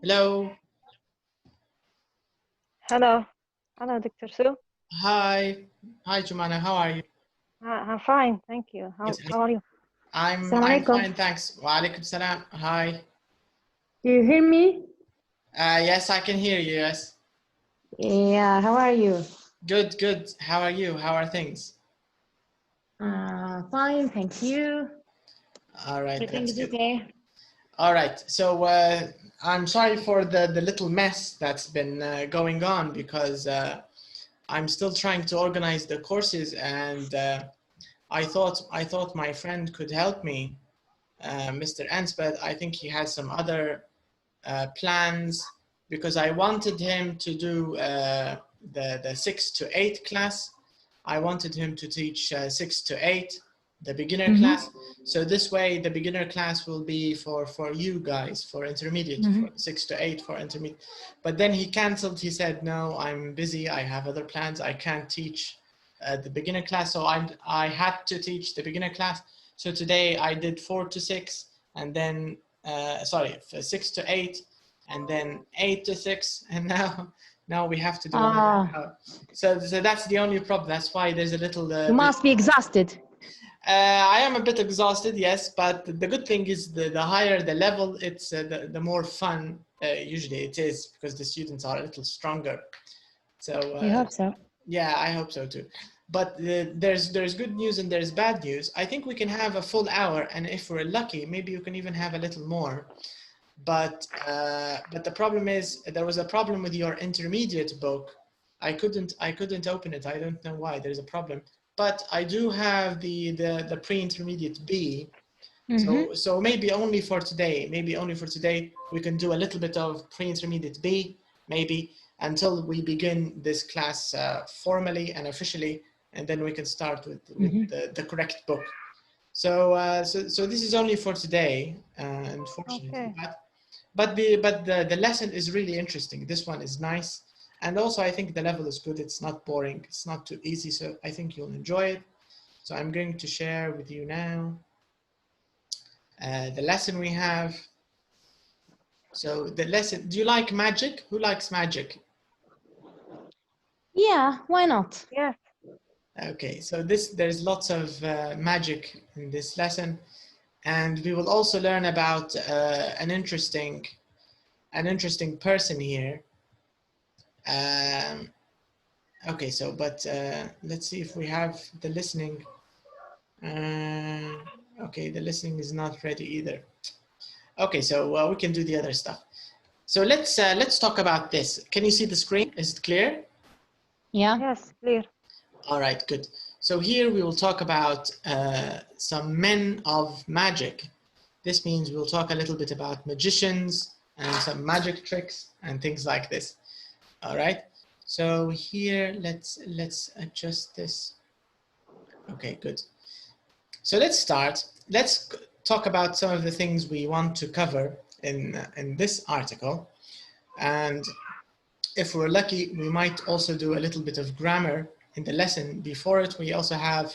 Hello. Hello. Hello, Dr. Sue. Hi. Hi, Jumana. How are you? I'm fine, thank you. Yes, How are you? I'm Assalamu alaikum. fine, thanks. Wa alaikum salam. Hi. Do you hear me? Yes, I can hear you. Yes. Yeah, how are you? Good, good. How are you? How are things? Fine, thank you. All right, Everything that's is good. okay. All right. So I'm sorry for the little mess that's been going on because I'm still trying to organize the courses, and I thought my friend could help me, Mr. Ansbeth. I think he has some other plans because I wanted him to do the 6 to 8 class. I wanted him to teach 6 to 8, the beginner class. So this way the beginner class will be for you guys, for intermediate, for 6 to 8 for intermediate. But then he canceled. He said, no, I'm busy. I have other plans. I can't teach the beginner class. So I had to teach the beginner class. So today I did 4 to 6 and then 6 to 8 and then 8 to 6, and now we have to do another. So that's the only problem. That's why there's a little You must be exhausted. I am a bit exhausted, yes, but the good thing is the higher the level, it's the more fun usually it is, because the students are a little stronger. So I hope so. yeah, I hope so too. But there's good news and there's bad news. I think we can have a full hour, and if we're lucky, maybe you can even have a little more. But the problem is there was a problem with your intermediate book. I couldn't open it. I don't know why. There's a problem. But I do have the pre-intermediate B. So maybe only for today. Maybe only for today we can do a little bit of pre-intermediate B, maybe, until we begin this class formally and officially, and then we can start with the correct book. So so this is only for today, unfortunately. Okay. But the lesson is really interesting. This one is nice, and also I think the level is good. It's not boring. It's not too easy. So I think you'll enjoy it. So I'm going to share with you now the lesson we have. So the lesson. Do you like magic? Who likes magic? Yeah, why not? Yes. Okay. So there's lots of magic in this lesson, and we will also learn about an interesting person here. Okay, so but let's see if we have the listening. Okay, the listening is not ready either. Okay, so we can do the other stuff. So let's talk about this. Can you see the screen? Is it clear? Yeah. Yes, clear. All right, good. So here we will talk about some men of magic. This means we'll talk a little bit about magicians and some magic tricks and things like this. All right. So here, let's adjust this. Okay, good. So let's start. Let's talk about some of the things we want to cover in this article. And if we're lucky, we might also do a little bit of grammar in the lesson. Before it, we also have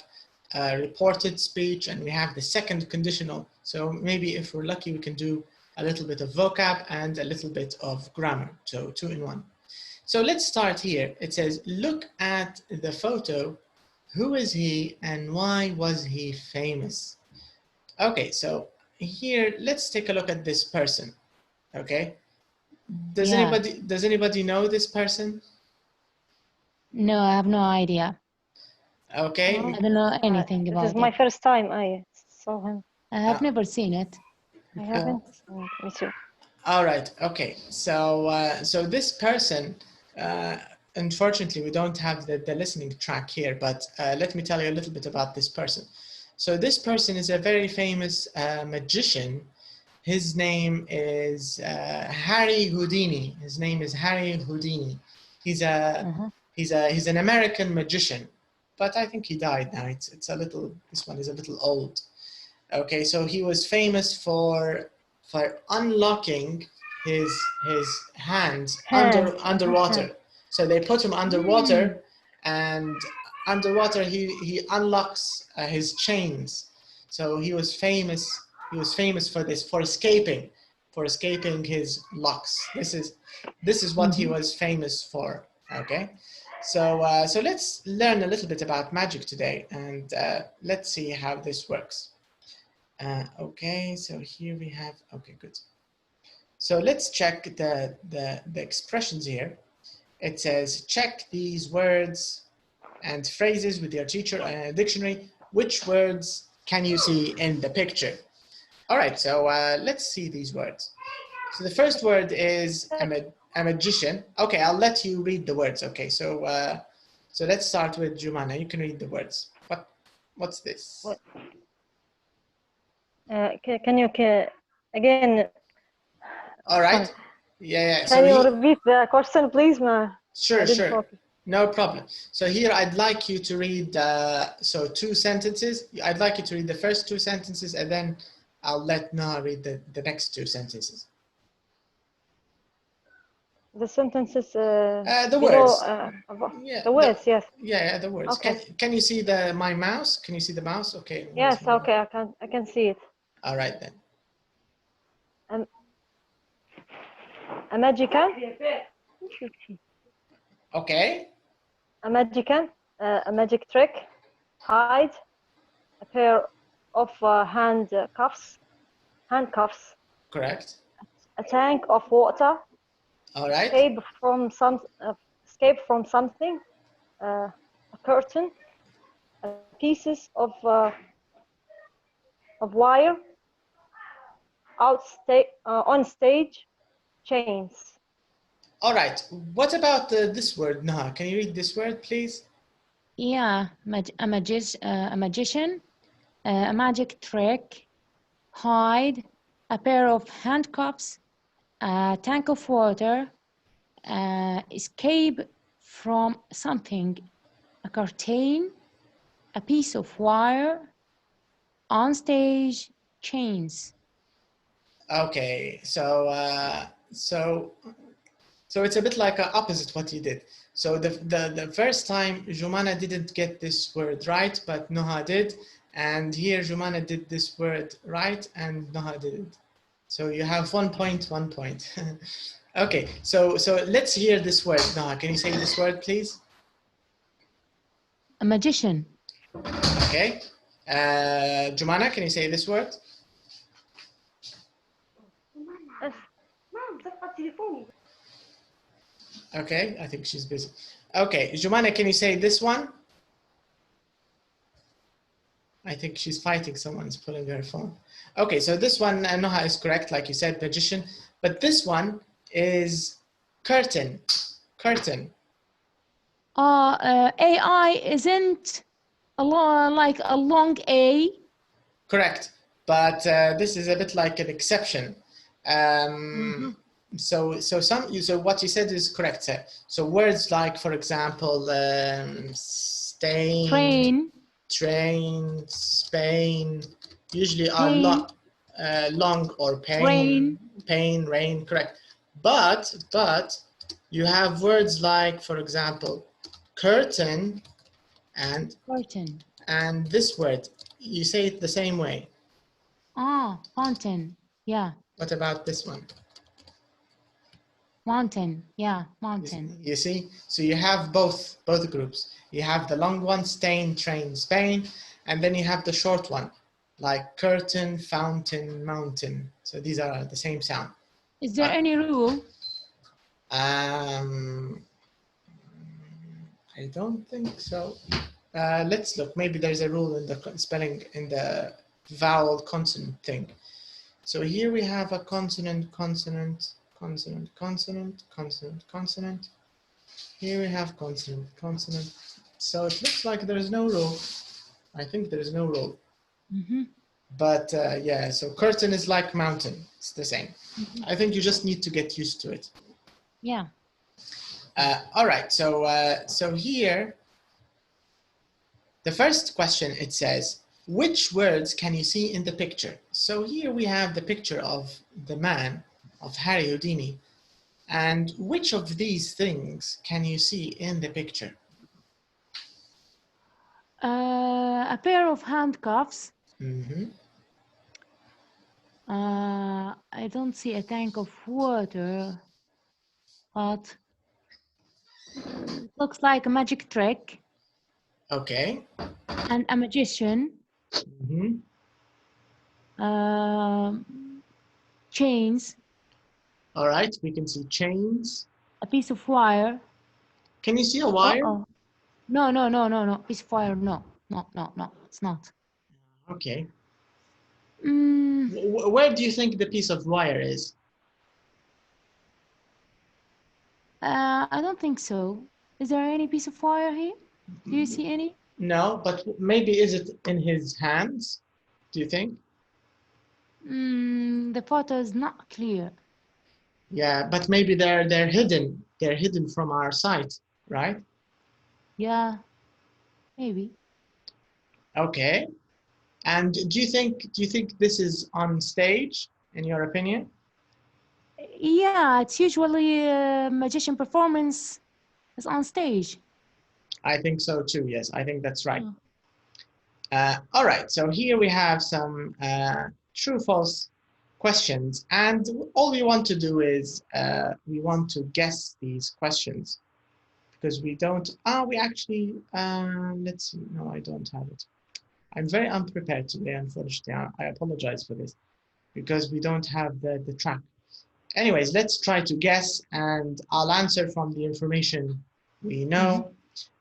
reported speech, and we have the second conditional. So maybe if we're lucky, we can do a little bit of vocab and a little bit of grammar. So 2 in 1. So let's start here. It says, look at the photo. Who is he and why was he famous? Okay, so here, let's take a look at this person. Okay. Does anybody know this person? No, I have no idea. Okay. I don't know anything about it. This is my first time I saw him. I have never seen it. I haven't. Me too. All right. Okay. So so this person, unfortunately, we don't have the listening track here, but let me tell you a little bit about this person. So this person is a very famous magician. His name is Harry Houdini. His name is Harry Houdini. He's an American magician, but I think he died now. It's a little. This one is a little old. Okay. So he was famous for unlocking his hands underwater. So they put him underwater, and underwater he unlocks his chains. So he was famous. He was famous for this, for escaping for escaping his locks. This is what he was famous for. Okay, so so let's learn a little bit about magic today, and let's see how this works. Okay, so here we have. Okay, good. So let's check the expressions here. It says check these words and phrases with your teacher and a dictionary. Which words can you see in the picture? All right, so let's see these words. So the first word is a magician. Okay, I'll let you read the words. Okay, so so let's start with Jumana. You can read the words. What's this? What? Can you again? All right. Yeah. Can you repeat the question, please, ma? Sure. No problem. So here I'd like you to read so 2 sentences. I'd like you to read the first 2 sentences, and then I'll let Noah read the next 2 sentences. The sentences. The below, words. Yeah. The words. Yes. Yeah. The words. Okay. Can you see my mouse? Can you see the mouse? Okay. Yes. Okay. I can see it. All right then. A magician. Okay. A magician. A magic trick. Hide. A pair of handcuffs. Correct. A tank of water. All right. Escape from something. A curtain. Pieces of wire. On stage. Chains. All right. What about this word, Noah? Can you read this word, please? Yeah, a magician, a magic trick, hide, a pair of handcuffs, a tank of water, escape from something, a curtain, a piece of wire, on stage, chains. Okay, so so it's a bit like a opposite what you did. So the first time Jumana didn't get this word right, but Noha did, and here Jumana did this word right and Noha didn't. So you have 1 point, 1 point. Okay, so let's hear this word. Noha, can you say this word, please? A magician. Okay. Jumana, can you say this word? Okay, I think she's busy. Okay, Jumana, can you say this one? I think she's fighting someone's pulling her phone. Okay, so this one, Noha, is correct, like you said, magician. But this one is curtain. Curtain. AI isn't like a long A. Correct, but this is a bit like an exception. So what you said is correct. So words like, for example, stain, train, Spain, usually are long or pain, rain, correct. But you have words like, for example, curtain and this word. You say it the same way. Fountain, yeah. What about this one? Mountain, yeah, mountain. You see, so you have both groups. You have the long one, stain, train, Spain, and then you have the short one, like curtain, fountain, mountain. So these are the same sound. Is there any rule? I don't think so. Let's look. Maybe there's a rule in the spelling, in the vowel consonant thing. So here we have a consonant, consonant, consonant, consonant, consonant, consonant. Here we have consonant, consonant. So it looks like there is no rule. I think there is no rule. But yeah, so curtain is like mountain. It's the same. I think you just need to get used to it. Yeah. All right. So so here, the first question, it says, which words can you see in the picture? So here we have the picture of the man, of Harry Houdini. And which of these things can you see in the picture? A pair of handcuffs. I don't see a tank of water, but looks like a magic trick Okay. and a magician. Mhm. Chains, All right, we can see chains. a piece of wire. Can you see a wire? Uh-oh. No. Piece of wire, no, it's not. Okay. Mm, Where do you think the piece of wire is? I don't think so. Is there any piece of wire here? Do you see any? No, but maybe is it in his hands? Do you think? The photo is not clear. Yeah, but maybe they're hidden. They're hidden from our sight, right? Yeah, maybe. Okay. And do you think this is on stage, in your opinion? Yeah, it's usually a magician performance is on stage. I think so too. Yes, I think that's right. Yeah. All right. So here we have some true/false questions, and all we want to do is we want to guess these questions because we don't. We actually. Let's see. No, I don't have it. I'm very unprepared today, unfortunately. I apologize for this because we don't have the track. Anyways, let's try to guess, and I'll answer from the information we know.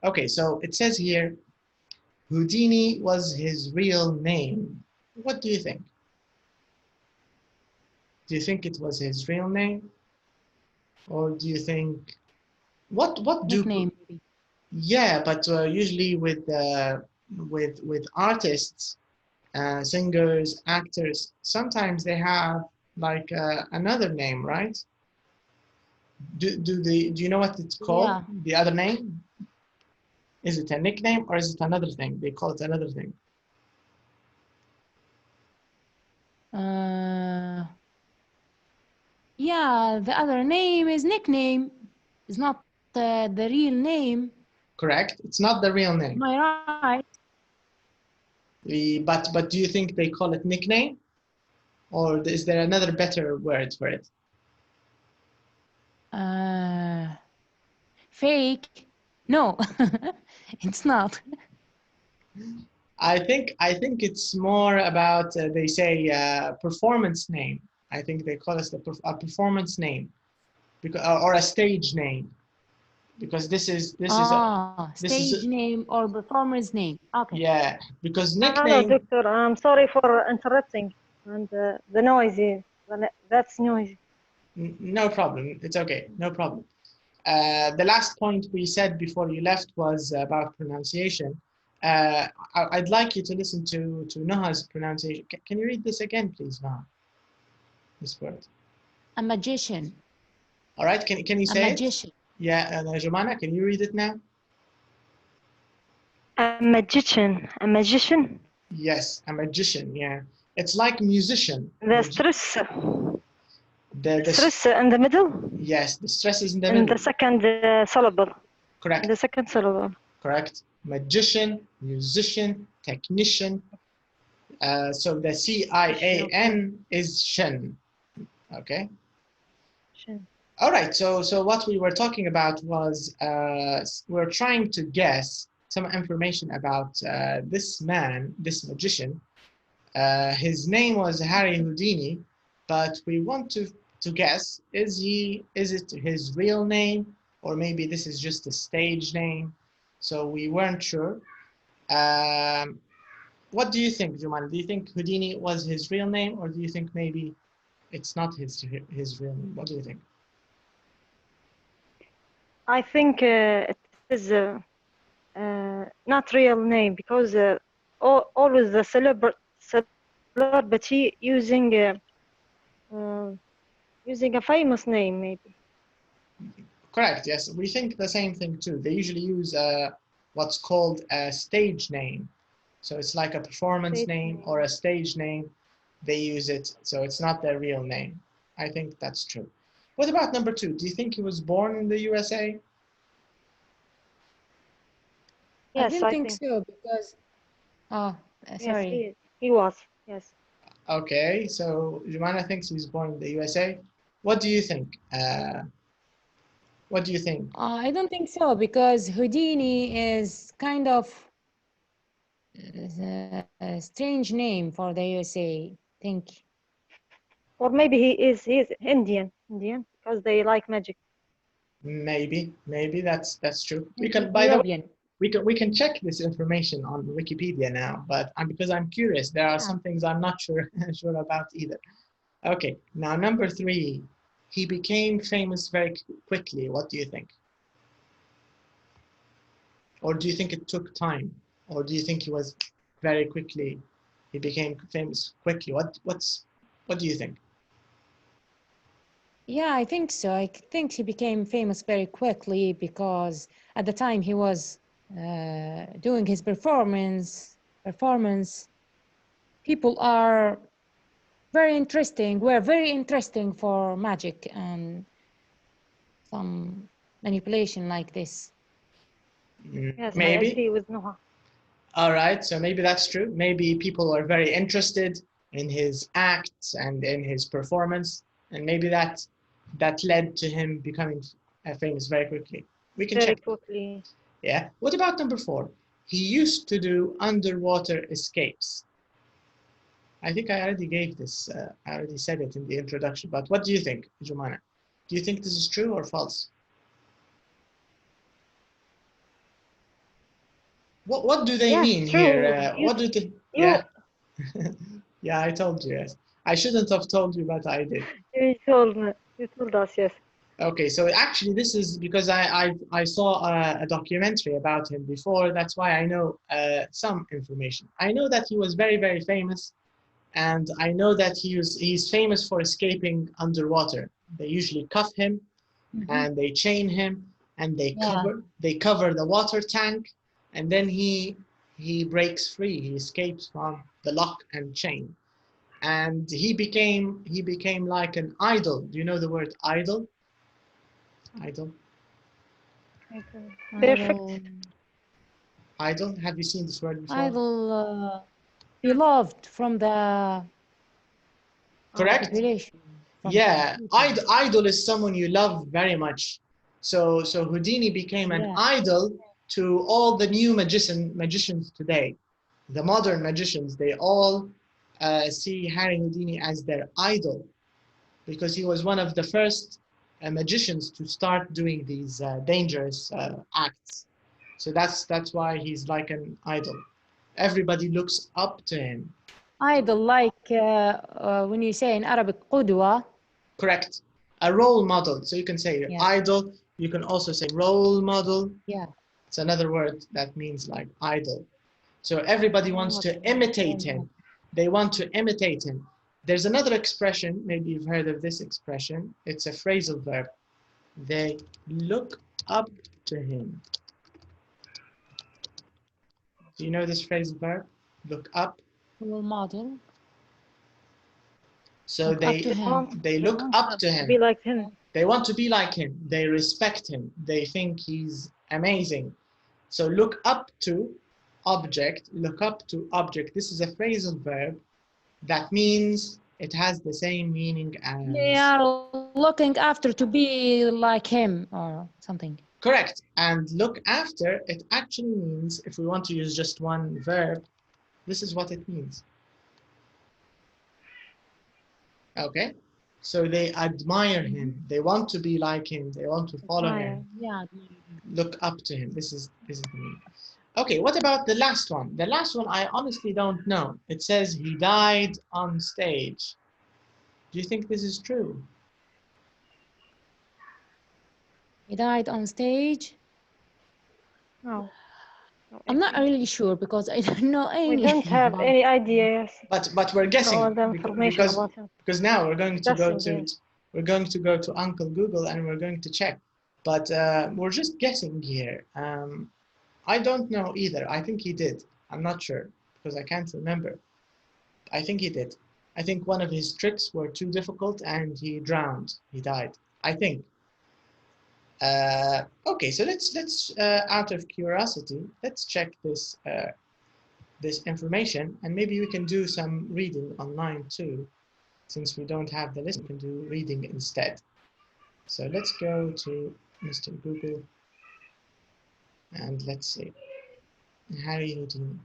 Okay, so it says here, Houdini was his real name. What do you think? Do you think it was his real name? Or do you think, what do, Nickname, maybe. yeah, but usually with artists, singers, actors, sometimes they have like another name, right? Do you know what it's called? Yeah. The other name? Is it a nickname or is it another thing? They call it another thing. Yeah, the other name is nickname. It's not the real name. Correct? It's not the real name. Am I right? But do you think they call it nickname? Or is there another better word for it? Fake? No, it's not. I think it's more about they say performance name. I think they call us a performance name, because or a stage name, because this is Stage name or performer's name. Okay. yeah, because Hello, nickname. doctor. I'm sorry for interrupting. And the noisy, that's noisy. No problem. It's okay. No problem. The last point we said before you left was about pronunciation. I'd like you to listen to Noha's pronunciation. Can you read this again, please, Noha? This word. A magician. All right. Can you say a magician. it? Yeah, Jumana, can you read it now? A magician. A magician. Yes, a magician. Yeah, it's like musician. The stress. The stress in the middle. Yes, the stress is in the in middle. the second syllable. Correct. In the second syllable. Correct. Magician, musician, technician. So the CIAN is shin. Okay. Shin. All right. So what we were talking about was we're trying to guess some information about this man, this magician. His name was Harry Houdini, but we want to guess, is it his real name, or maybe this is just a stage name? So we weren't sure. What do you think, Jumana? Do you think Houdini was his real name, or do you think maybe it's not his real name? What do you think? I think it is not real name, because always the celebrity using a famous name, maybe. Correct. Yes, we think the same thing too. They usually use what's called a stage name. So it's like a performance name or a stage name. They use it, so it's not their real name. I think that's true. What about number 2? Do you think he was born in the USA? I Yes, didn't think so because. Oh, sorry. Yes, he was. Yes. Okay, so Jumana thinks he was born in the USA. What do you think? What do you think? I don't think so, because Houdini is kind of a strange name for the USA, I think. Or maybe he is Indian because they like magic. Maybe that's true. We can, by the way, European. we can check this information on Wikipedia now, but because I'm curious, there are some things I'm not sure about either. Okay, now number 3, he became famous very quickly. What do you think? Or do you think it took time? Or do you think he was very quickly, he became famous quickly? What do you think? Yeah, I think so. I think he became famous very quickly because at the time he was doing his performance, people are were very interesting for magic and some manipulation like this. Yes, Maybe. I agree with Noha. All right, so maybe that's true. Maybe people are very interested in his acts and in his performance, and maybe that led to him becoming famous very quickly. We can check. Very quickly. Yeah. What about number 4? He used to do underwater escapes. I think I already gave this. I already said it in the introduction. But what do you think, Jumana? Do you think this is true or false? What do they Yes, mean true. here? What do they? Yeah. Yeah, I told you. Yes, I shouldn't have told you, but I did. You told us, yes. Okay, so actually this is because I saw a documentary about him before. That's why I know some information. I know that he was very famous, and I know that he's famous for escaping underwater. They usually cuff him, and they chain him, and they cover the water tank, and then he breaks free. He escapes from the lock and chain, and he became like an idol. Do you know the word idol? Idol. Perfect. Idol. Have you seen this word before? Idol, beloved from the Correct. population. Yeah, idol is someone you love very much. So Houdini became an idol to all the new magicians today. The modern magicians, they all see Harry Houdini as their idol because he was one of the first magicians to start doing these dangerous acts. So that's why he's like an idol. Everybody looks up to him. Idol, like when you say in Arabic, قدوة. Correct. A role model. So you can say idol. You can also say role model. Yeah. It's another word that means like idol. So everybody wants to imitate him. They want to imitate him. There's another expression, maybe you've heard of this expression. It's a phrasal verb. They look up to him. Do you know this phrasal verb? Look up. Role model. So they look up to him. Be like him. They want to be like him. They respect him. They think he's amazing. So look up to object. Look up to object. This is a phrasal verb that means it has the same meaning as. They are looking after to be like him or something. Correct. And look after, it actually means, if we want to use just one verb, this is what it means. Okay. So they admire him. They want to be like him. They want to follow him. Yeah. Look up to him. This is the meaning. Okay, what about the last one? The last one I honestly don't know. It says he died on stage. Do you think this is true? He died on stage? No. I'm not really sure because I don't know anything. We don't have any idea. But we're guessing all the information about him. Because now we're going to go to Uncle Google and we're going to check. But we're just guessing here. I don't know either. I think he did. I'm not sure because I can't remember. I think he did. I think one of his tricks were too difficult and he drowned. He died. I think. Okay, so let's out of curiosity, let's check this this information, and maybe we can do some reading online too. Since we don't have the list, we can do reading instead. So let's go to Mr. Google and let's see. Harry Houdini.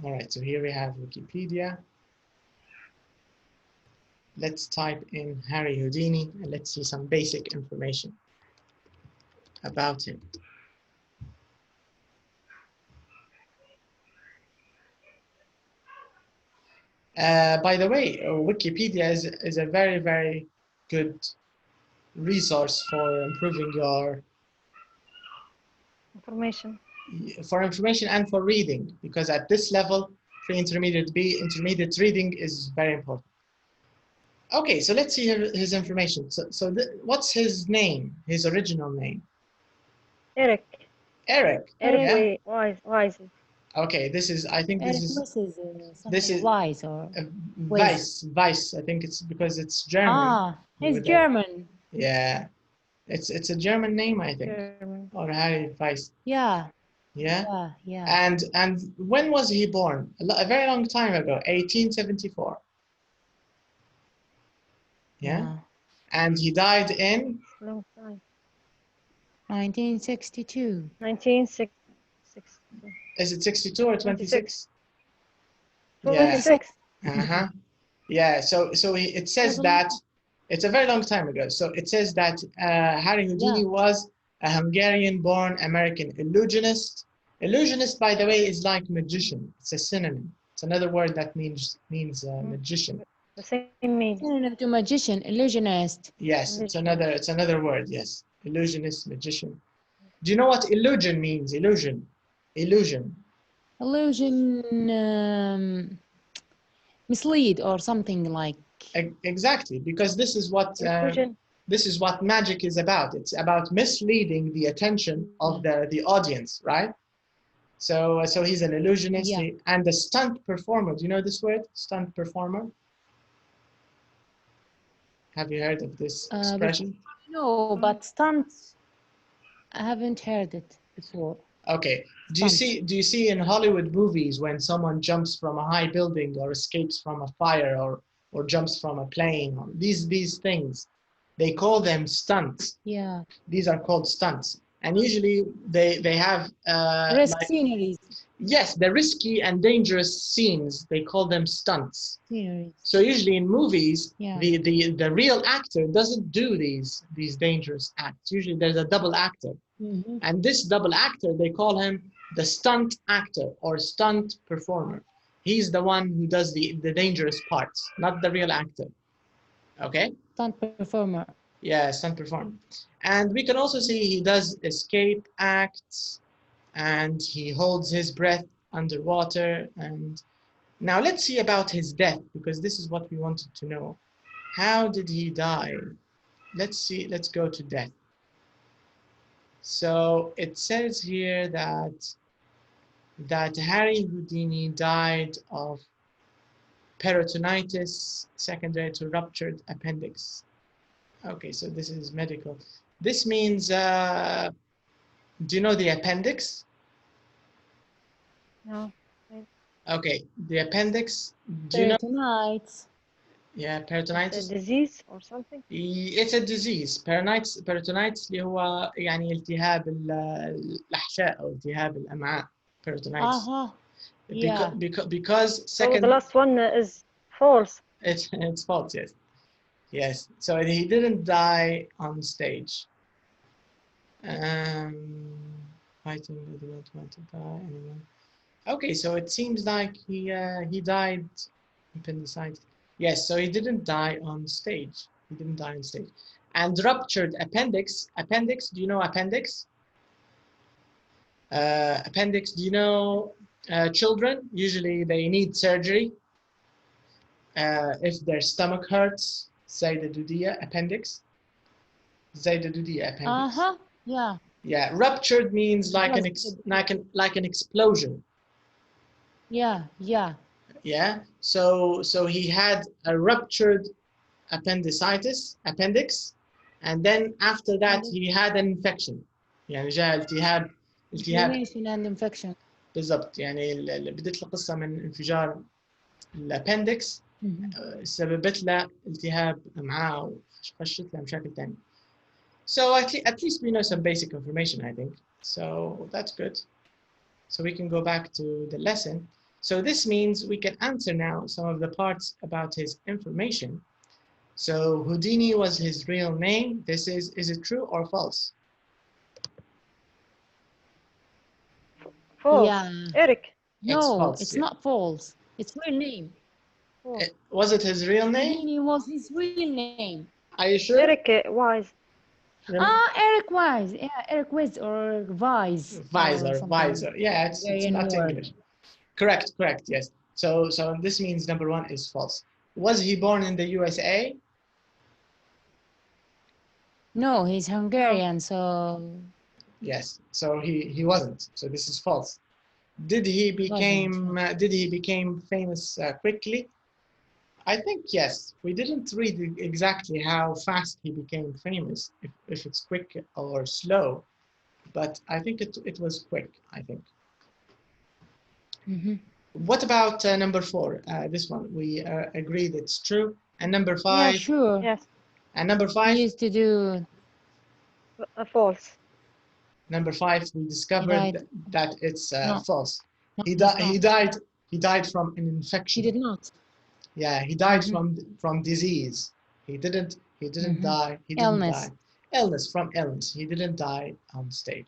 All right, so here we have Wikipedia. Let's type in Harry Houdini and let's see some basic information about him. By the way, Wikipedia is a very, very good resource for improving your information. For information and for reading, because at this level, pre-intermediate B, intermediate reading is very important. Okay, so let's see his information. So what's his name, his original name? Eric. Eric. Eric, yeah. Wise. Okay, this is, I think this is Wise or Weiss. I think it's because it's German. Ah, it's German. Yeah, it's a German name, I think. German. Or Harry Weiss. Yeah. Yeah. Yeah. And when was he born? A very long time ago, 1874. Yeah. And he died in? Long time. 1962. 1960. Is it 62 or 26? 26. Yeah. Yeah. So it says that it's a very long time ago. So it says that Harry Houdini was a Hungarian-born American illusionist. Illusionist, by the way, is like magician. It's a synonym. It's another word that means magician. The same meaning. Synonym to magician, illusionist. Yes, it's another word. Yes, illusionist, magician. Do you know what illusion means? Illusion. Mislead or something like. Exactly, because this is what magic is about. It's about misleading the attention of the audience, right? So he's an illusionist and a stunt performer. Do you know this word, stunt performer? Have you heard of this expression? No, but stunts, I haven't heard it before. Okay. Do you see in Hollywood movies when someone jumps from a high building or escapes from a fire or jumps from a plane? These things, they call them stunts. Yeah. These are called stunts, and usually they have sceneries. Yes, the risky and dangerous scenes, they call them stunts. Sceneries. So usually in movies, the real actor doesn't do these dangerous acts. Usually there's a double actor. And this double actor, they call him the stunt actor or stunt performer. He's the one who does the dangerous parts, not the real actor. Okay? Stunt performer. Yeah, stunt performer. And we can also see he does escape acts and he holds his breath underwater. And now let's see about his death, because this is what we wanted to know. How did he die? Let's go to death. So it says here that Harry Houdini died of peritonitis secondary to ruptured appendix. Okay, so this is medical. This means, do you know the appendix? No. Okay, the appendix, do you know? Peritonitis. Yeah, peritonitis. It's a disease or something? It's a disease. Peritonitis اللي هو يعني التهاب الأحشاء أو التهاب الأمعاء. Peritonitis. Yeah. Because second. So the last one is false. It's false, yes. Yes. So he didn't die on stage. Fighting didn't want to die anymore. Okay, so it seems like he died appendicitis. Yes, so he didn't die on stage. He didn't die on stage. And ruptured appendix. Appendix, do you know appendix? Appendix, do you know children? Usually they need surgery. If their stomach hurts, زايدة دودية, appendix. زايدة دودية, appendix. Yeah. Yeah, ruptured means like an explosion. Yeah. Yeah. So he had a ruptured appendix, and then after that he had an infection. يعني جاء التهاب inflammation and infection. بالضبط. يعني بدت القصة من انفجار الابندكس سببت له التهاب امعاء وخشت له مشاكل ثانية. So at least we know some basic information, I think. So that's good. So we can go back to the lesson. So this means we can answer now some of the parts about his information. So Houdini was his real name. Is it true or false? False. Yeah. Eric. No, false, it's yeah. not false. It's real name. Was it his real name? Houdini was his real name. Are you sure? Eric Wise. Eric Wise. Yeah, Eric Wise or Vise. Visor. Yeah, it's not English. Correct, yes. So this means number one is false. Was he born in the USA? No, he's Hungarian, so Yes. So he wasn't. So this is false. Did he became famous quickly? I think yes. We didn't read exactly how fast he became famous, if it's quick or slow, but I think it was quick, I think. What about number 4? This one, we agreed it's true. And number 5? Yeah, sure. Yes. And number 5? He used to do... False. Number 5, we discovered that it's false. He died from an infection. He did not. Yeah, he died from disease. He didn't die. He didn't die. Illness, from illness. He didn't die on stage.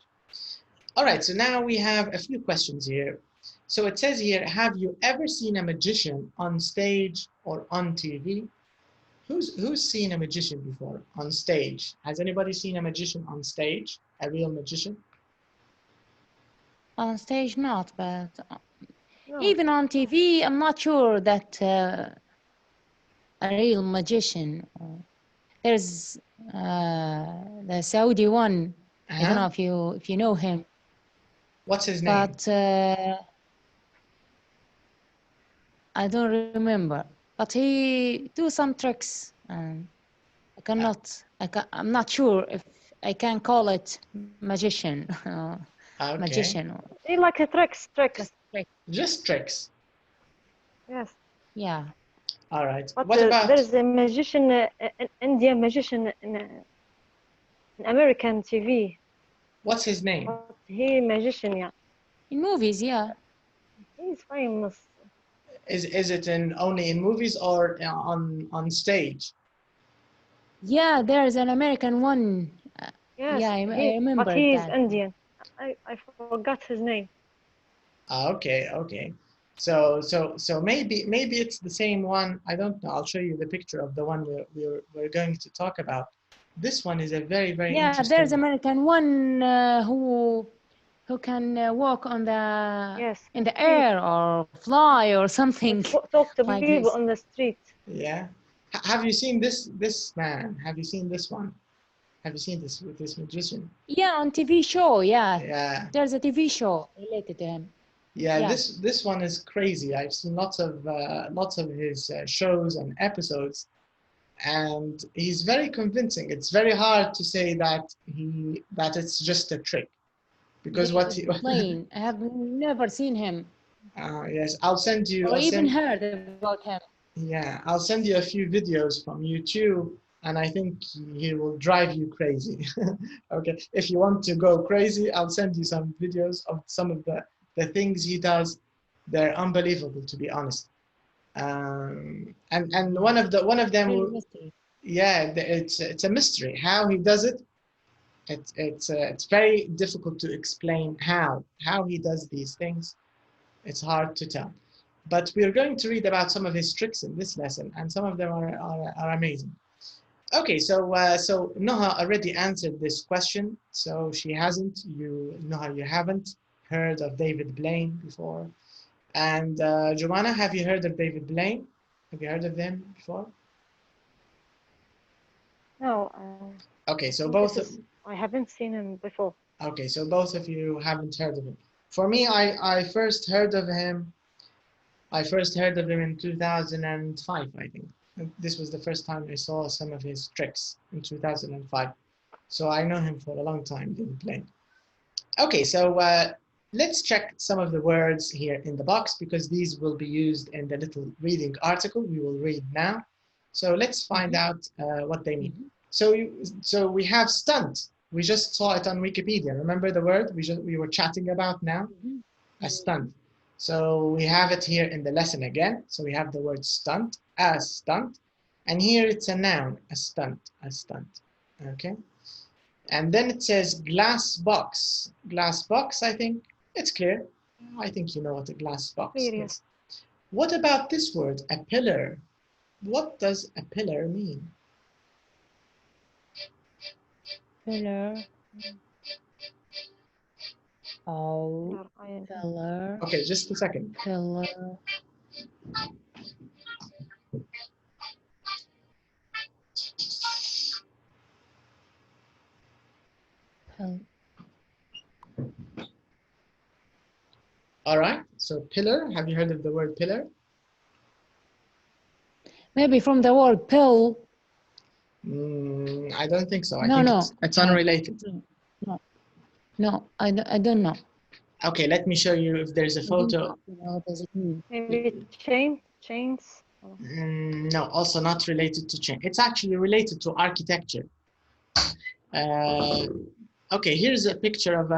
All right, so now we have a few questions here. So it says here, have you ever seen a magician on stage or on TV? Who's seen a magician before on stage? Has anybody seen a magician on stage? A real magician? On stage, not, but No. even on TV, I'm not sure that a real magician. There's the Saudi one. I don't know if you know him. What's his name? But I don't remember. But he do some tricks. I'm not sure if I can call it magician. Okay. Magician. He like a tricks. Just tricks. Yes. Yeah. All right. But What about? there's a magician, an Indian magician in American TV. What's his name? But he magician, yeah. In movies, yeah. He's famous. Is it only in movies or on stage? Yeah, there's an American one. Yes, yeah, I remember but he's that. Indian. I forgot his name. Okay. So maybe it's the same one. I don't know. I'll show you the picture of the one we're going to talk about. This one is a very interesting. There's American one who can walk on the in the air or fly or something. Talk to like people this. on the street. Yeah. Have you seen this man? Have you seen this one? Have you seen this magician? Yeah, on TV show. Yeah. Yeah. There's a TV show related to him. Yeah. This one is crazy. I've seen lots of his shows and episodes, and he's very convincing. It's very hard to say that it's just a trick, because what he plain. I have never seen him. Yes, I'll send you. Or even heard about him. Yeah, I'll send you a few videos from YouTube, and I think he will drive you crazy. Okay, if you want to go crazy, I'll send you some videos of some of the things he does. They're unbelievable, to be honest. And one of them, yeah, it's a mystery how he does it. It's very difficult to explain how he does these things. It's hard to tell. But we're going to read about some of his tricks in this lesson, and some of them are amazing. Okay, so Noha already answered this question, so she hasn't. Noha, you haven't heard of David Blaine before. And Joanna, have you heard of David Blaine? Have you heard of him before? No. Okay, so I haven't seen him before. Okay, so both of you haven't heard of him. For me, I first heard of him I first heard of him in 2005, I think. This was the first time I saw some of his tricks in 2005. So I know him for a long time, didn't play. Okay, so let's check some of the words here in the box because these will be used in the little reading article we will read now. So let's find out what they mean. So we have stunt. We just saw it on Wikipedia. Remember the word we were chatting about now? A stunt. So we have it here in the lesson again. So we have the word stunt, a stunt. And here it's a noun, a stunt, a stunt. Okay. And then it says glass box. Glass box, I think it's clear. I think you know what a glass box is. What about this word, a pillar? What does a pillar mean? Pillar. Oh, pillar. Okay, just a second. Pillar. All right, so pillar, have you heard of the word pillar? Maybe from the word pill. I don't think so. I No, think no. it's unrelated. No, I don't know. Okay, let me show you if there's a photo. What does it mean? Maybe chains. No, also not related to chain. It's actually related to architecture. Okay, here's a picture of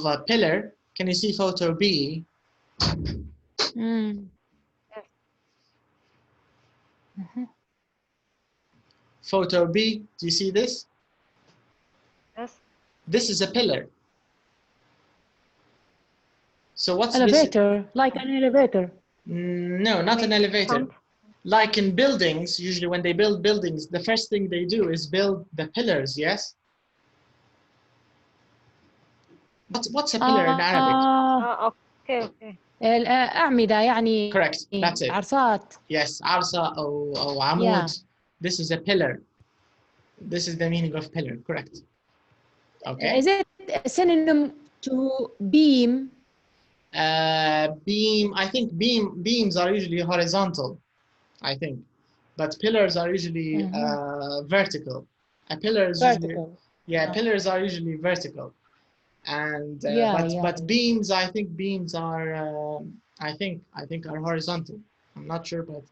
a pillar. Can you see photo B? Photo B, do you see this? Yes. This is a pillar. So what's elevator, this? like an elevator. No, not an elevator. Like in buildings, usually when they build buildings, the first thing they do is build the pillars, yes? What's a pillar in Arabic? Okay. الأعمدة يعني. Correct, that's it. عرصات. Yes, عرصة أو عمود. Yeah. This is a pillar. This is the meaning of pillar, correct. Okay. Is it a synonym to beam? Beam, I think beams are usually horizontal, I think. But pillars are usually vertical. A pillar is vertical. Usually, pillars are usually vertical. And but beams, I think beams are I think are horizontal. I'm not sure, but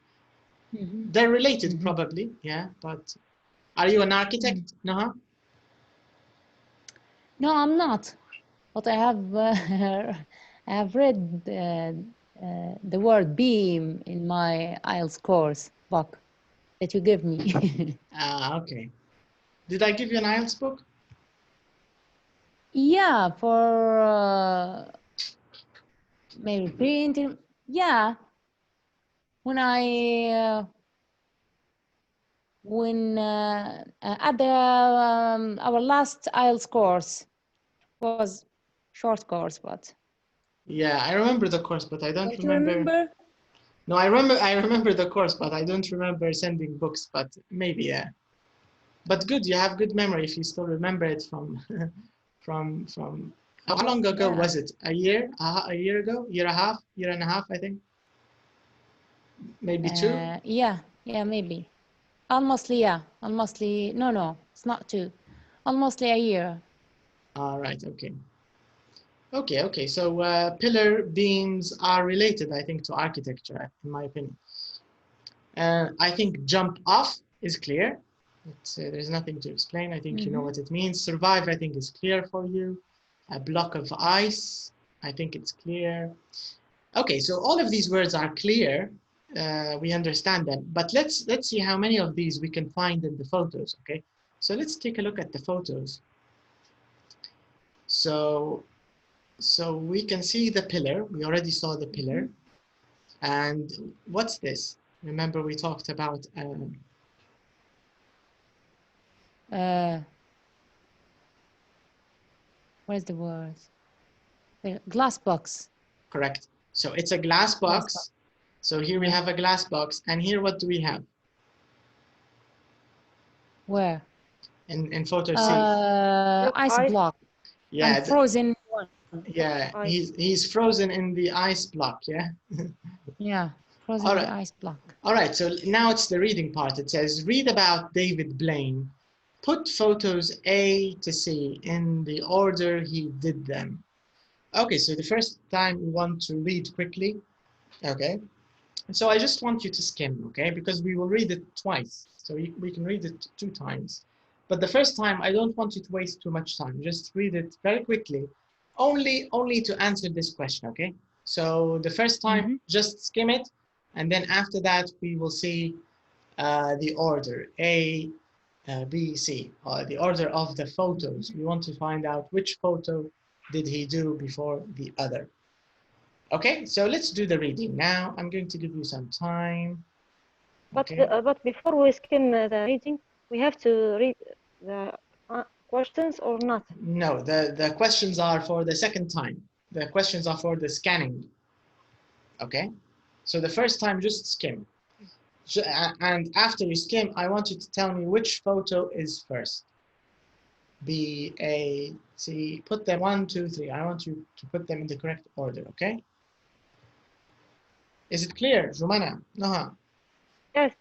they're related probably. Yeah, but are you an architect, Naha? No, I'm not. But I have read the word beam in my IELTS course book that you give me. Okay. Did I give you an IELTS book? Yeah, for maybe pre-intermediate. Yeah, when I at the our last IELTS course was short course, but yeah, I remember the course, but I don't remember. Remember? No, I remember the course, but I don't remember sending books. But maybe yeah. But good, you have good memory if you still remember it from from how long ago was it? A year? A year ago? Year and a half, I think. Maybe 2? Yeah, maybe. Almostly, no, it's not 2. Almostly a year. All right, okay. Okay, so pillar beams are related, I think, to architecture, in my opinion. I think jump off is clear. There's nothing to explain. I think you know what it means. Survive, I think, is clear for you. A block of ice, I think it's clear. Okay, so all of these words are clear. We understand them, but let's see how many of these we can find in the photos. Okay, so let's take a look at the photos. So we can see the pillar. We already saw the pillar. And what's this? Remember we talked about where's the word? Glass box. Correct. So it's a glass box. So here we have a glass box, and here what do we have? Where? In photo C. Ice block. Yeah. And frozen one. Yeah, he's frozen in the ice block. Yeah. Yeah, frozen All the right. ice block. All right, so now it's the reading part. It says, read about David Blaine. Put photos A to C in the order he did them. Okay, so the first time we want to read quickly. Okay, so I just want you to skim, okay, because we will read it twice. So we can read it 2 times. But the first time, I don't want you to waste too much time. Just read it very quickly, only to answer this question, okay? So the first time, just skim it. And then after that, we will see the order, A, B, C, the order of the photos. We want to find out which photo did he do before the other. Okay, so let's do the reading now. I'm going to give you some time. Okay. But before we skim the reading, we have to read the questions or not? No, the questions are for the second time. The questions are for the scanning. Okay, so the first time, just skim. And after you skim, I want you to tell me which photo is first. B, A, C, put them 1, 2, 3. I want you to put them in the correct order, okay? Is it clear, Jumana? No. Yes.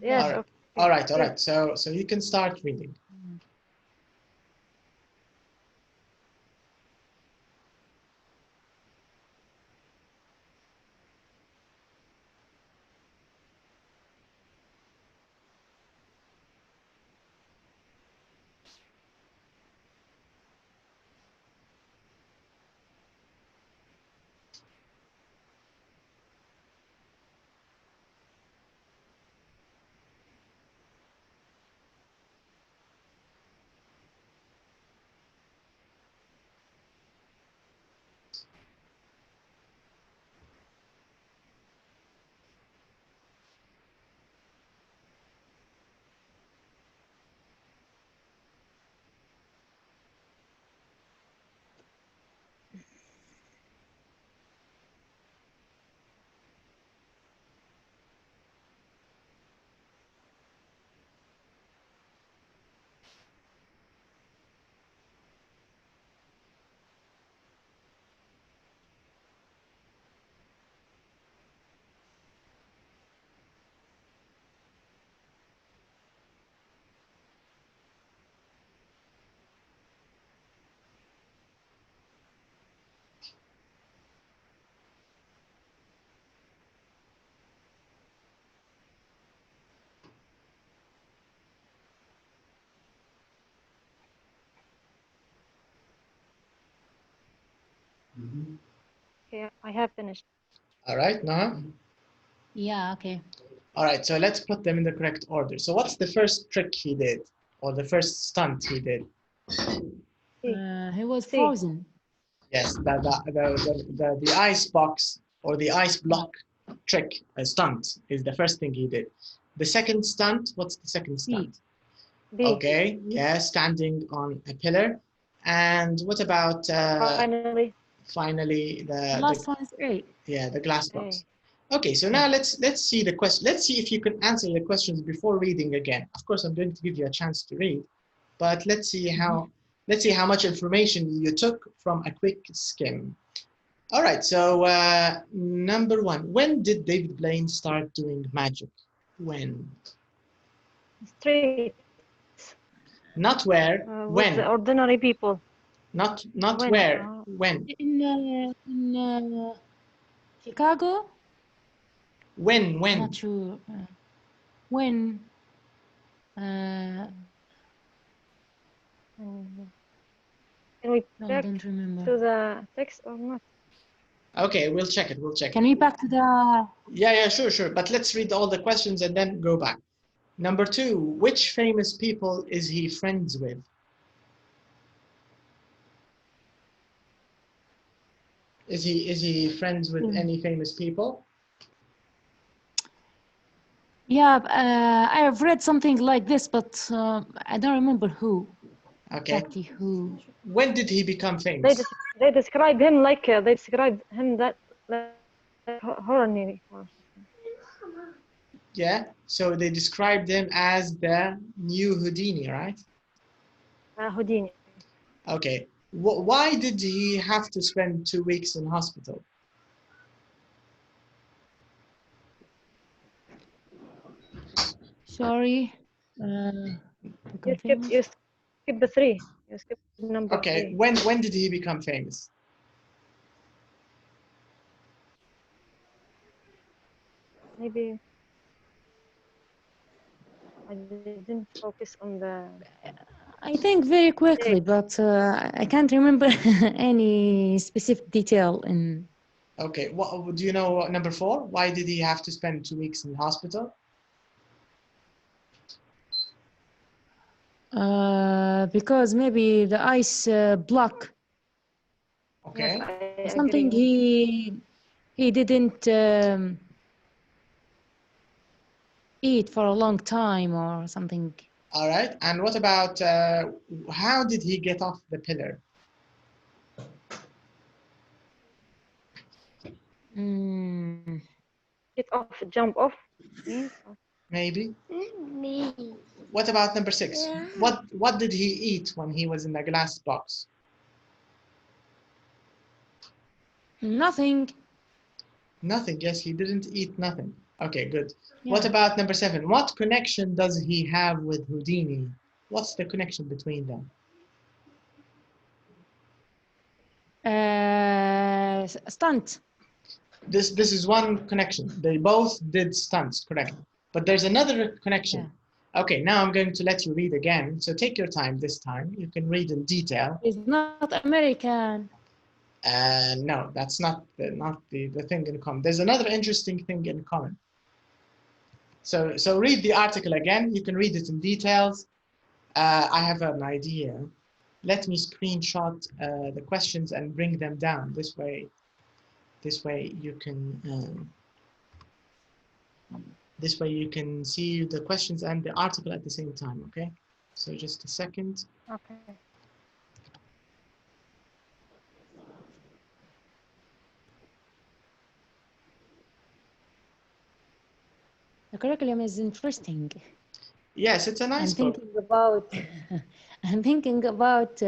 Yes. All right. Okay. All right. All right. So you can start reading. Okay, I have finished. All right, Noah? Yeah, okay. All right, so let's put them in the correct order. So what's the first trick he did, or the first stunt he did? He was frozen. Yes, the ice box or the ice block trick, a stunt, is the first thing he did. The second stunt, what's the second stunt? B. Okay, yeah, standing on a pillar. And what about finally the last one is A. Yeah, the glass box. Okay, so now let's see the question. Let's see if you can answer the questions before reading again. Of course, I'm going to give you a chance to read, but let's see how much information you took from a quick skim. All right, so number 1, when did David Blaine start doing magic? When? Street. Not where. When? With the ordinary people. Not when? Where. When? In Chicago. When? I'm not sure. When? Can we back don't remember. to the text or not? Okay, we'll check it. We'll check it. Can we back to the? Yeah, sure. But let's read all the questions and then go back. Number 2, which famous people is he friends with? Is he friends with any famous people? Yeah, I have read something like this, but I don't remember who. Okay. Exactly who. When did he become famous? They describe him like they described him that horny. Yeah. So they described him as the new Houdini, right? Houdini. Okay. Why did he have to spend 2 weeks in hospital? Sorry. You skip the 3. You skip number Okay, 3. when did he become famous? Maybe I didn't focus on the. I think very quickly, but I can't remember any specific detail in. Okay, what do you know? What, number 4? Why did he have to spend 2 weeks in the hospital? Because maybe the ice block. Okay. Yes, I Something agree. he didn't eat for a long time or something. All right. And what about how did he get off the pillar? Get off, jump off. Means Maybe. What about number 6? What did he eat when he was in the glass box? Nothing. Nothing. Yes, he didn't eat nothing. Okay, good. Yeah. What about number 7? What connection does he have with Houdini? What's the connection between them? Stunt. This is one connection. They both did stunts, correct? But there's another connection. Yeah. Okay, now I'm going to let you read again. So take your time this time. You can read in detail. He's not American. No, that's not the thing in common. There's another interesting thing in common. So read the article again. You can read it in details. I have an idea. Let me screenshot the questions and bring them down. This way you can see the questions and the article at the same time. Okay. So just a second. okay. The curriculum is interesting. Yes, it's a nice book. I'm thinking about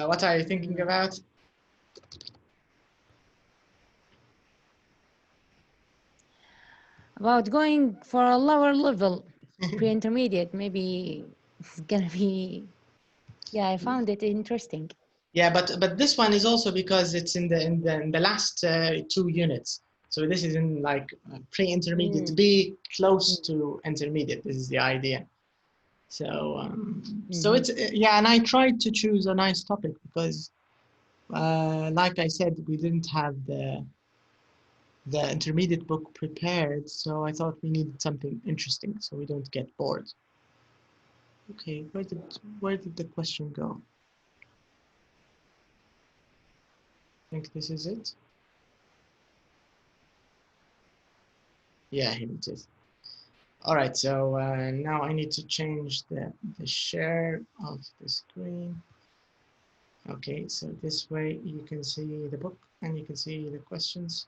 what are you thinking about? About going for a lower level, pre-intermediate. Maybe it's gonna be. Yeah, I found it interesting. Yeah, but this one is also because it's in the last 2 units. So this is in like pre-intermediate B, close to intermediate. This is the idea. So so it's yeah, and I tried to choose a nice topic because, like I said, we didn't have the intermediate book prepared, so I thought we needed something interesting so we don't get bored. Okay, where did the question go? I think this is it. Yeah, here it is. All right, so now I need to change the share of the screen. Okay, so this way you can see the book and you can see the questions.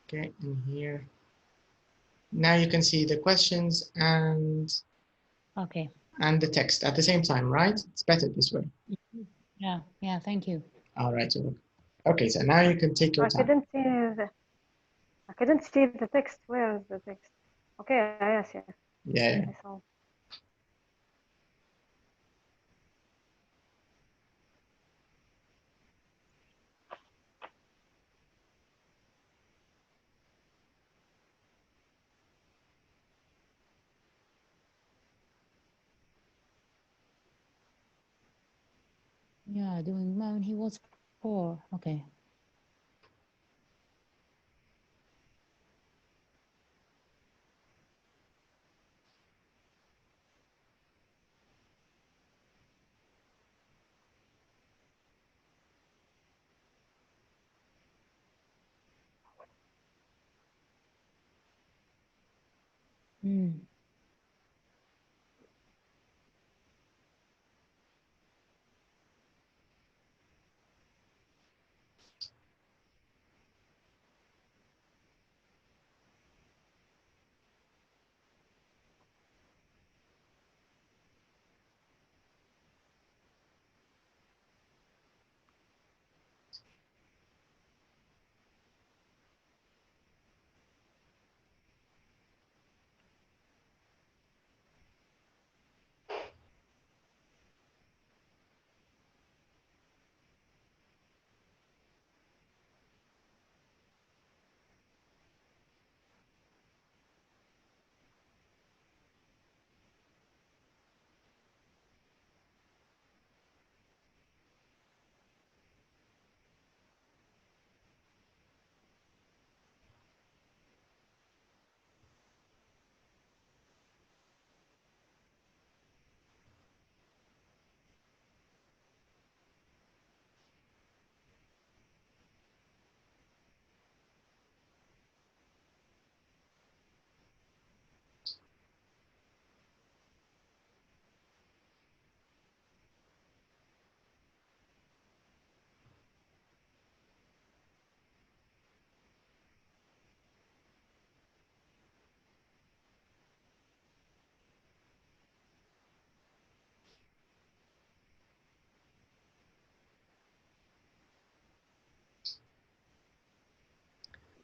Okay, and here. Now you can see the questions and the text at the same time, right? It's better this way. Yeah, thank you. All right, okay, so now you can take your time. I couldn't see the text. Where is the text? Okay, yes, yeah. Yeah. I saw. Yeah, doing when he was 4. Okay.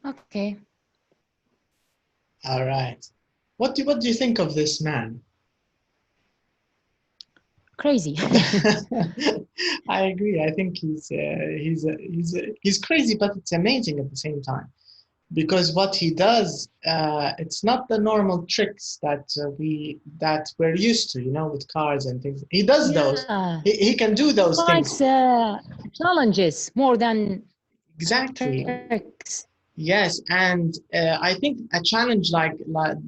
Okay. All right. What do you think of this man? Crazy. I agree. I think he's crazy, but it's amazing at the same time, because what he does, it's not the normal tricks that we're used to, you know, with cars and things. He does those. Yeah. He can do those Likes things. challenges more than Exactly. tricks. Yes, and I think a challenge like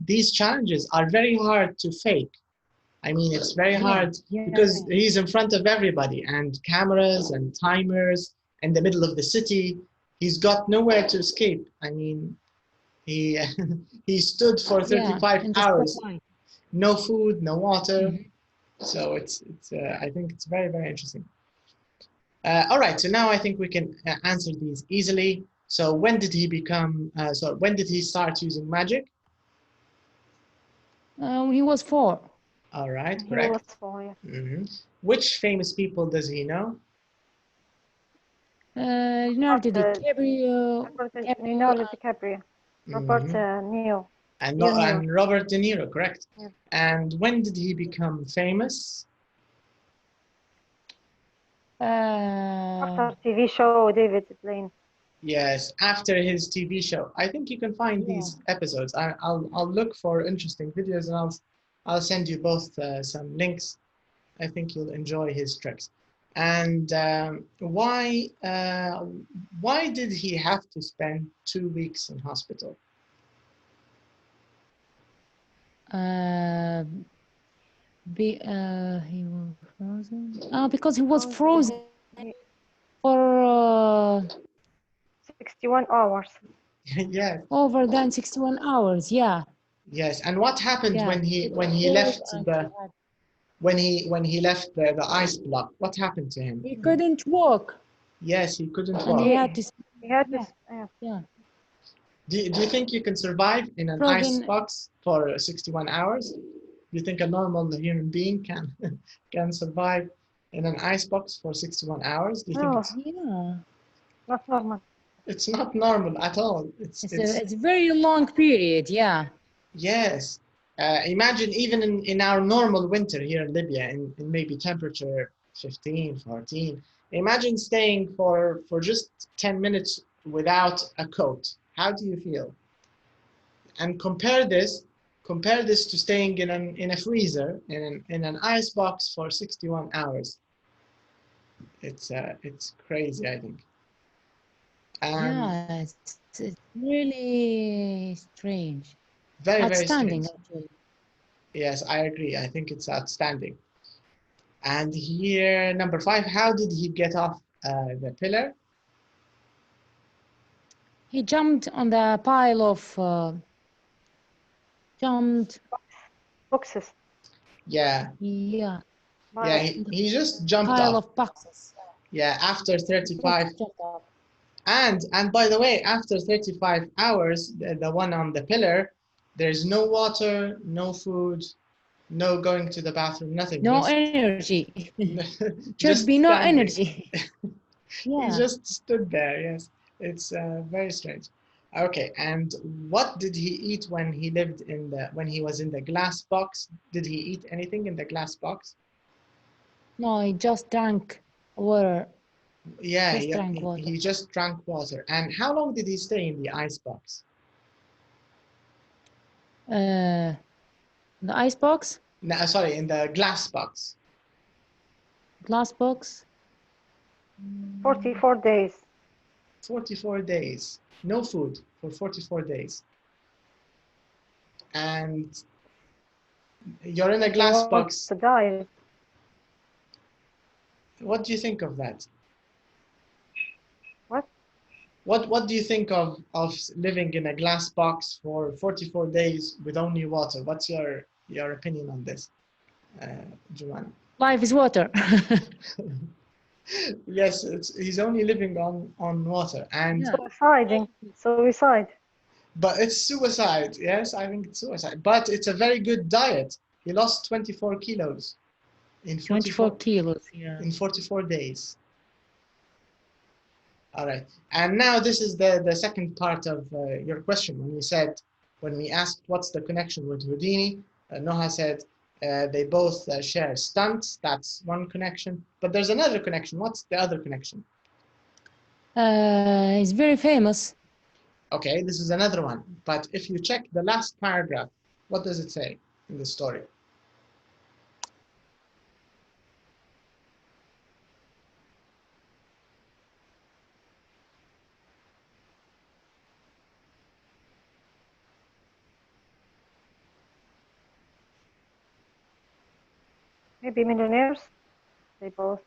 these challenges are very hard to fake. I mean, it's very hard because he's in front of everybody and cameras and timers in the middle of the city. He's got nowhere to escape. I mean, he he stood for 35 in the hours, spotlight. no food, no water. Mhm. So it's I think it's very, very interesting. All right, so now I think we can answer these easily. So when did he become? So when did he start using magic? When he was 4. All right, He correct. was 4, yeah. Which famous people does he know? Leonardo DiCaprio. Leonardo DiCaprio. Robert Neo. And Neo. and Robert De Niro, correct. Yeah. And when did he become famous? After TV show David Blaine. Yes, after his TV show. I think you can find these episodes. I'll look for interesting videos and I'll send you both some links. I think you'll enjoy his tricks. And why did he have to spend 2 weeks in hospital? He was frozen. Because he was frozen for 61 hours. Yes. Over than 61 hours. Yeah. Yes. And what happened when he left the ice block? What happened to him? He couldn't walk. Yes, he couldn't walk. And he had to. Yeah. Do you think you can survive in an ice box for 61 hours? Do you think a normal human being can survive in an ice box for 61 hours? Do you think it's not normal? It's not normal at all. It's a very long period, yeah. Yes. Imagine even in our normal winter here in Libya, in maybe temperature 15, 14, imagine staying for just 10 minutes without a coat. How do you feel? And compare this to staying in a freezer, in an ice box for 61 hours. It's crazy, I think. Yeah, it's really strange. Very, outstanding, very strange. Actually. Yes, I agree. I think it's outstanding. And here, number 5, how did he get off the pillar? He jumped on the pile of boxes. Yeah. Yeah. Yeah, he just jumped pile off. of boxes. Yeah, after 35. And by the way, after 35 hours, the one on the pillar, there's no water, no food, no going to the bathroom, nothing. No energy. Just Should be no standing. energy. He just stood there, yes. It's very strange. Okay, and what did he eat when he was in the glass box? Did he eat anything in the glass box? No, he just drank water. Yeah, he just drank water. And how long did he stay in the ice box? The ice box? No, sorry, in the glass box. Glass box? 44 days. 44 days. No food for 44 days. And you're in a glass box. To die. What do you think of that? What do you think of living in a glass box for 44 days with only water? What's your opinion on this, Joanna? Life is water. Yes, he's only living on water and suicide. But it's suicide. Yes, I think it's suicide. But it's a very good diet. He lost 24 kilos in 24 kilos, yeah. In 44 days. All right. And now this is the second part of your question. When you said, when we asked what's the connection with Houdini, Noha said they both share stunts. That's one connection. But there's another connection. What's the other connection? He's very famous. Okay, this is another one. But if you check the last paragraph, what does it say in the story? Maybe millionaires. They both.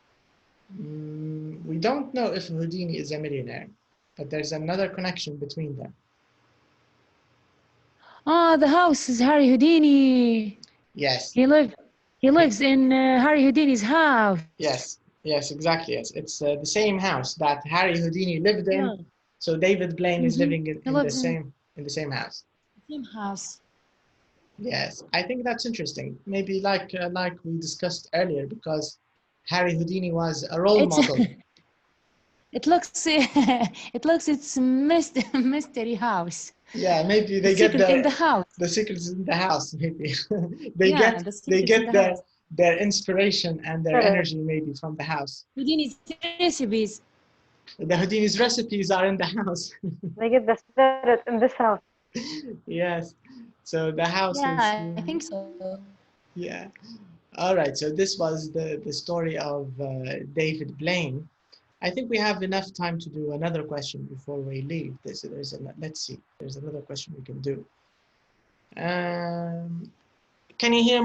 We don't know if Houdini is a millionaire, but there's another connection between them. Ah, the house is Harry Houdini. Yes. He lives in Harry Houdini's house. Yes. Yes, exactly. Yes, it's the same house that Harry Houdini lived in. Yeah. So David Blaine is living in the lives same house. Same house. Yes, I think that's interesting. Maybe like we discussed earlier, because Harry Houdini was a role model. It looks it's mystery house. Yeah, maybe The they get secret in the house. the secrets in the house. Maybe they Yeah, get the secret in the house. their inspiration and their energy maybe from the house. Houdini's recipes. The Houdini's recipes are in the house. They get the spirit in this house. Yes. So the house is. Yeah, I think so. Yeah. All right. So this was the story of David Blaine. I think we have enough time to do another question before we leave. Let's see. There's another question we can do. Can you hear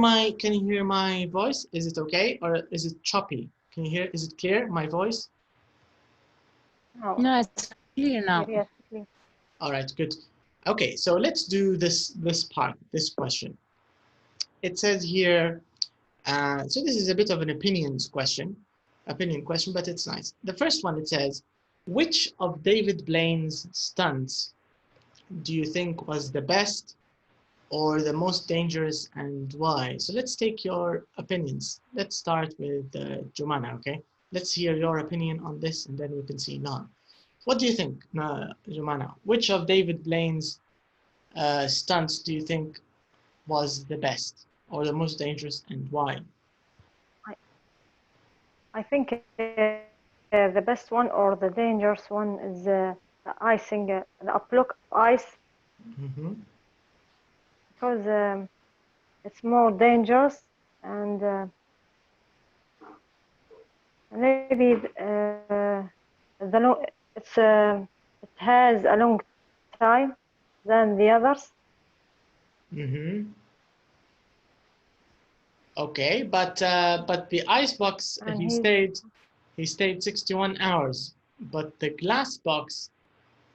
my voice? Is it okay, or is it choppy? Can you hear? Is it clear, my voice? Oh. No, it's clear now. Yes, clear. All right, good. Okay, so let's do this part, this question. It says here, so this is a bit of an opinion question, but it's nice. The first one, it says, which of David Blaine's stunts do you think was the best or the most dangerous, and why? So let's take your opinions. Let's start with Jumana, okay? Let's hear your opinion on this, and then we can see Noha. What do you think, Jumana? Which of David Blaine's stunts do you think was the best or the most dangerous, and why? I think the best one or the dangerous one is the icing, the block of ice, because it's more dangerous, and maybe it has a long time than the others. Okay, but the icebox, he stayed 61 hours, but the glass box,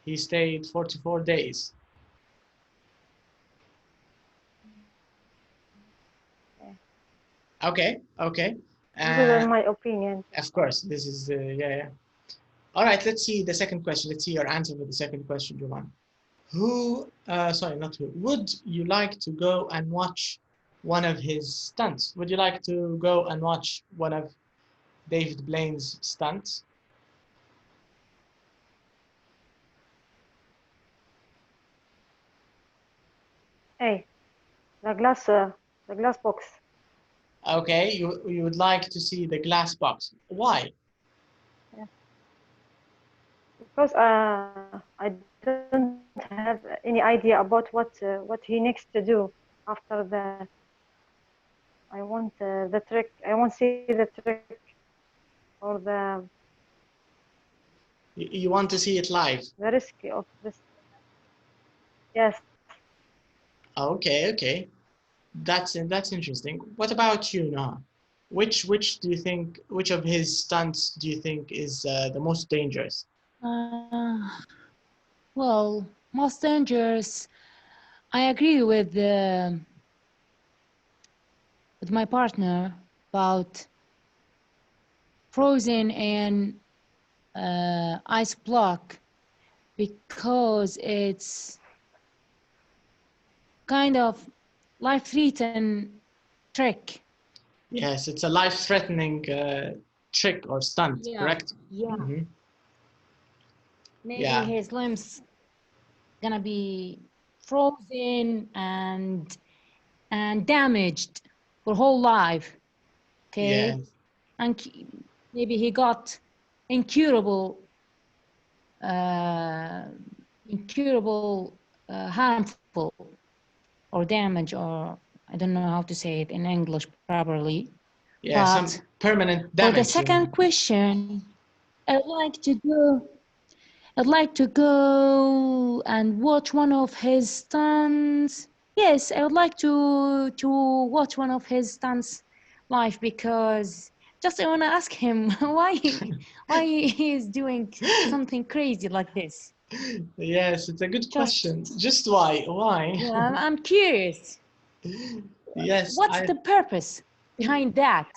he stayed 44 days. Okay. This is in my opinion. Of course, this is yeah. All right, let's see the second question. Let's see your answer for the second question, Jovan. Would you like to go and watch one of his stunts? Would you like to go and watch one of David Blaine's stunts? Hey, the glass box. Okay, you would like to see the glass box. Why? Yeah. Because I don't have any idea about what he needs to do after the. I want the trick. I want to see the trick or the. You want to see it live? The risk of this. Yes. Okay. That's interesting. What about you, Noha? Which of his stunts do you think is the most dangerous? Well, most dangerous. I agree with my partner about frozen and ice block, because it's kind of life-threatening trick. Yes, it's a life-threatening trick or stunt, correct? Yeah. maybe Yeah. his limbs gonna be frozen and damaged for whole life. Okay. Yes. And maybe he got incurable harmful or damage, or I don't know how to say it in English properly. Yeah, some But permanent for the damage. second question, I'd like to go and watch one of his stunts. Yes, I would like to watch one of his stunts live, because just I want to ask him why he is doing something crazy like this. Yes, it's a good question. Just why? Why? Yeah, I'm curious. Yes, What's the purpose behind that?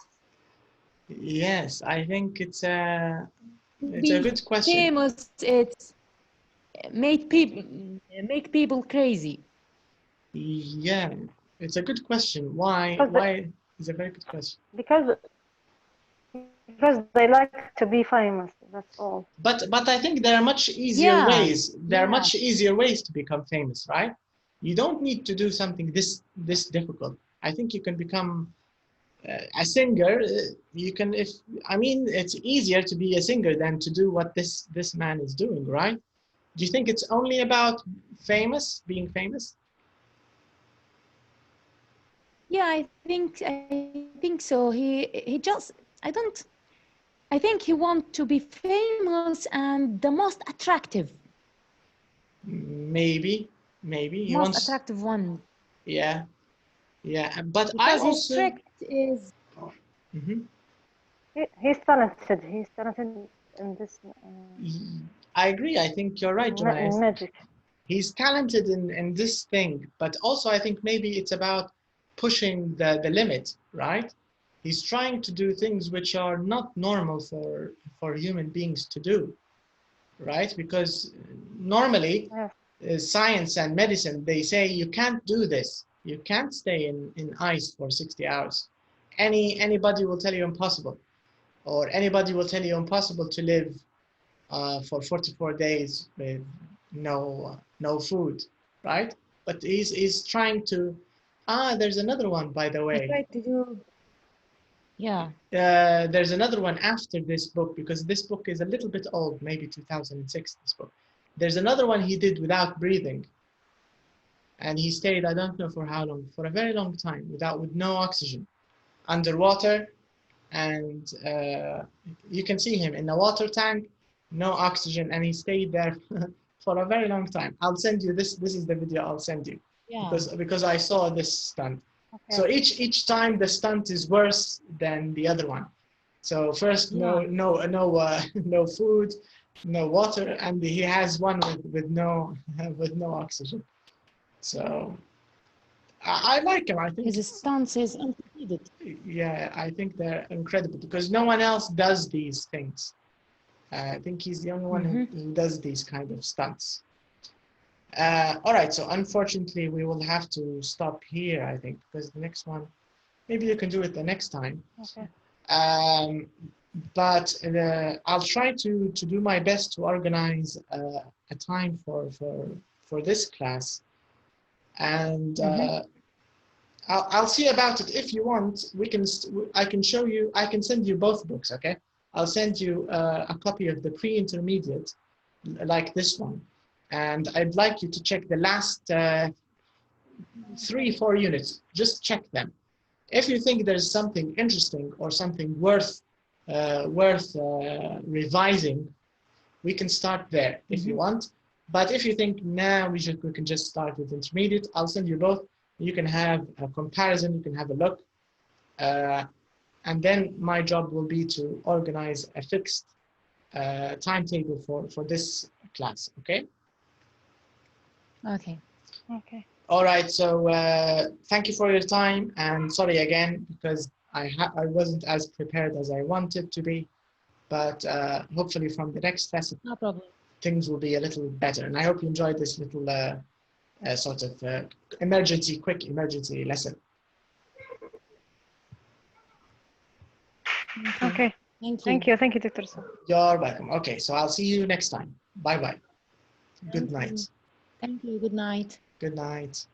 Yes, I think it's a Be good question. famous, it's make people crazy. Yeah, it's a good question. Why? Because Why is a very good question. because they like to be famous. That's all. But I think there are much easier Yeah, ways. There are yeah. much easier ways to become famous, right? You don't need to do something this difficult. I think you can become a singer. You can, if I mean, it's easier to be a singer than to do what this man is doing, right? Do you think it's only about being famous? Yeah, I think so. He just I think he wants to be famous and the most attractive. Maybe he Most wants. attractive one. Yeah, yeah. But I Because his also. trick is Mhm. He's talented. He's talented in this I agree. I think you're right, Joanna. magic. He's talented in this thing, but also I think maybe it's about pushing the limit, right? He's trying to do things which are not normal for human beings to do, right? Because normally Yes. science and medicine, they say you can't do this. You can't stay in ice for 60 hours. Anybody will tell you impossible, or anybody will tell you impossible to live for 44 days with no food, right? But he's trying to. There's another one, by the he way. tried to do. Yeah. There's another one after this book, because this book is a little bit old, maybe 2006. This book. There's another one he did without breathing, and he stayed, I don't know for how long, for a very long time, with no oxygen, underwater, and you can see him in a water tank, no oxygen, and he stayed there for a very long time. I'll send you this. This is the video I'll send you. Yeah. Because I saw this stunt. Okay. So each time the stunt is worse than the other one. So first no food, no water, and he has one with no oxygen. So I like him. I think His stance is undefeated. yeah, I think they're incredible because no one else does these things. I think he's the only one who does these kind of stunts. All right, so unfortunately we will have to stop here, I think, because the next one, maybe you can do it the next time. Okay. But I'll try to do my best to organize a time for this class, and I'll see about it. If you want, I can show you. I can send you both books. Okay, I'll send you a copy of the pre-intermediate, like this one, and I'd like you to check the last 3-4 units. Just check them. If you think there's something interesting or something worth revising, we can start there if you want. But if you think, nah, we can just start with intermediate, I'll send you both. You can have a comparison, you can have a look. And then my job will be to organize a fixed timetable for this class, okay? Okay. Okay. All right, so thank you for your time, and sorry again, because I wasn't as prepared as I wanted to be, but hopefully from the next lesson, No problem. things will be a little better. And I hope you enjoyed this little sort of quick emergency lesson. Okay. Thank you. Thank you. Thank you, Dr. Sa. You're welcome. Okay, so I'll see you next time. Bye bye. Good Thank night. you. Thank you. Good night. Good night.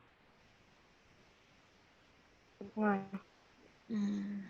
Good night. Mm.